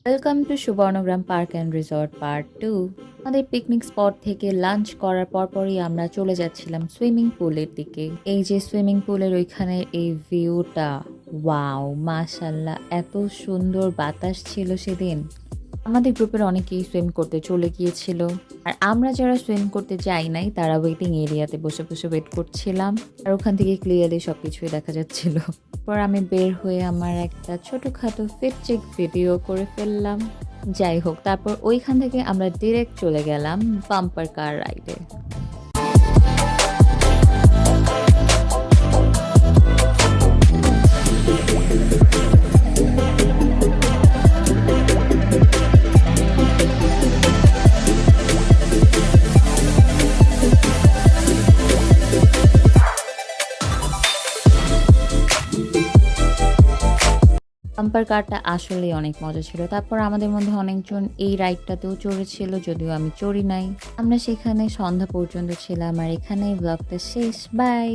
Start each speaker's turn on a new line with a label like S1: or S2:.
S1: Welcome to Subarnagram park and resort part 2। আমাদের picnic spot থেকে lunch করার পরপরই আমরা চলে যাচ্ছিলাম সুইমিং পুলের দিকে। এই যে সুইমিং পুলের ওইখানে এই ভিউটা, ওয়াও মাশাল্লাহ, এত সুন্দর বাতাস ছিল সেদিন। আমাদের গ্রুপের অনেকেই সুইম করতে চলে গিয়েছিল, আর আমরা যারা সুইম করতে যাই নাই তারা ওয়েটিং এরিয়াতে বসে বসে ওয়েট করছিলাম, আর ওখান থেকে ক্লিয়ারলি সবকিছুই দেখা যাচ্ছিল। পর আমি বের হয়ে আমার একটা ছোটখাটো ফিট চেক ভিডিও করে ফেললাম। যাই হোক, তারপর ওইখান থেকে আমরা ডিরেক্ট চলে গেলাম বাম্পার কার রাইডে। বাম্পার কারটা আসলেই অনেক মজা ছিল। তারপর আমাদের মধ্যে অনেকজন এই রাইডটাতেও চড়েছিল, যদিও আমি চড়ি নাই। আমরা সেখানে সন্ধ্যা পর্যন্ত ছিলাম, আর এখানেই ব্লগটা শেষ। বাই।